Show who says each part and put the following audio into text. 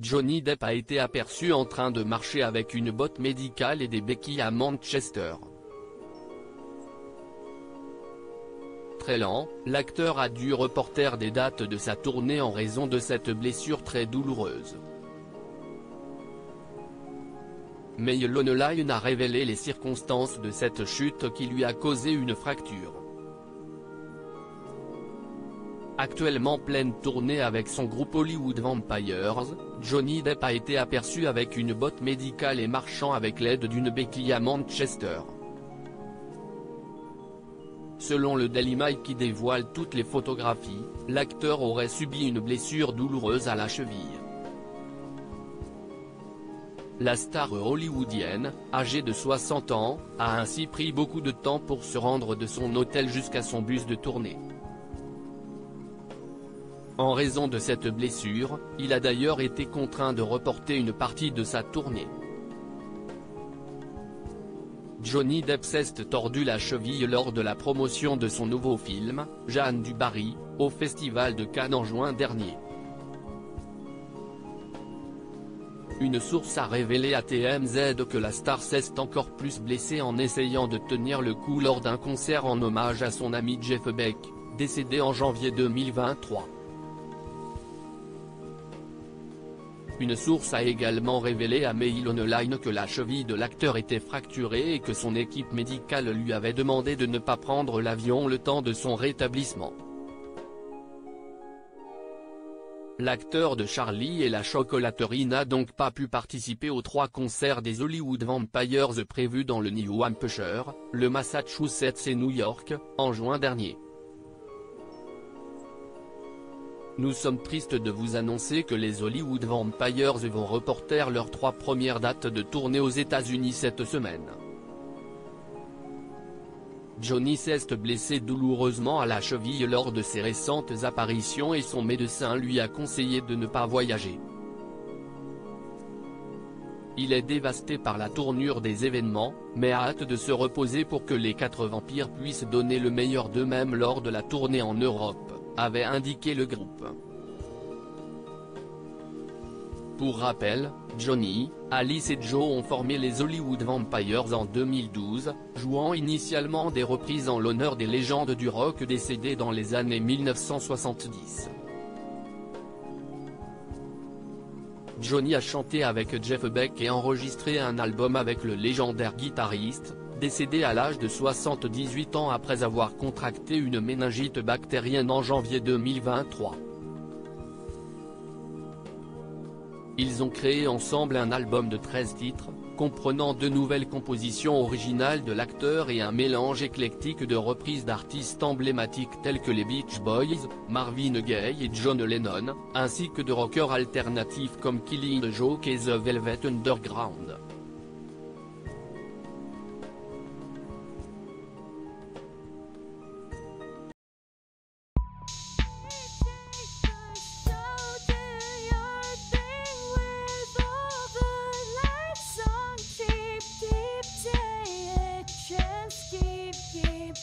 Speaker 1: Johnny Depp a été aperçu en train de marcher avec une botte médicale et des béquilles à Manchester. Très lent, l'acteur a dû reporter des dates de sa tournée en raison de cette blessure très douloureuse. Mail Online a révélé les circonstances de cette chute qui lui a causé une fracture. Actuellement pleine tournée avec son groupe Hollywood Vampires, Johnny Depp a été aperçu avec une botte médicale et marchant avec l'aide d'une béquille à Manchester. Selon le Daily Mail qui dévoile toutes les photographies, l'acteur aurait subi une blessure douloureuse à la cheville. La star hollywoodienne, âgée de 60 ans, a ainsi pris beaucoup de temps pour se rendre de son hôtel jusqu'à son bus de tournée. En raison de cette blessure, il a d'ailleurs été contraint de reporter une partie de sa tournée. Johnny Depp s'est tordu la cheville lors de la promotion de son nouveau film, Jeanne du Barry, au Festival de Cannes en juin dernier. Une source a révélé à TMZ que la star s'est encore plus blessée en essayant de tenir le coup lors d'un concert en hommage à son ami Jeff Beck, décédé en janvier 2023. Une source a également révélé à Mail Online que la cheville de l'acteur était fracturée et que son équipe médicale lui avait demandé de ne pas prendre l'avion le temps de son rétablissement. L'acteur de Charlie et la chocolaterie n'a donc pas pu participer aux 3 concerts des Hollywood Vampires prévus dans le New Hampshire, le Massachusetts et New York, en juin dernier. Nous sommes tristes de vous annoncer que les Hollywood Vampires vont reporter leurs 3 premières dates de tournée aux États-Unis cette semaine. Johnny s'est blessé douloureusement à la cheville lors de ses récentes apparitions et son médecin lui a conseillé de ne pas voyager. Il est dévasté par la tournure des événements, mais a hâte de se reposer pour que les 4 vampires puissent donner le meilleur d'eux-mêmes lors de la tournée en Europe, avait indiqué le groupe. Pour rappel, Johnny, Alice et Joe ont formé les Hollywood Vampires en 2012, jouant initialement des reprises en l'honneur des légendes du rock décédées dans les années 1970. Johnny a chanté avec Jeff Beck et enregistré un album avec le légendaire guitariste, décédé à l'âge de 78 ans après avoir contracté une méningite bactérienne en janvier 2023. Ils ont créé ensemble un album de 13 titres, comprenant 2 nouvelles compositions originales de l'acteur et un mélange éclectique de reprises d'artistes emblématiques tels que les Beach Boys, Marvin Gaye et John Lennon, ainsi que de rockers alternatifs comme Killing Joke et The Velvet Underground.
Speaker 2: Keep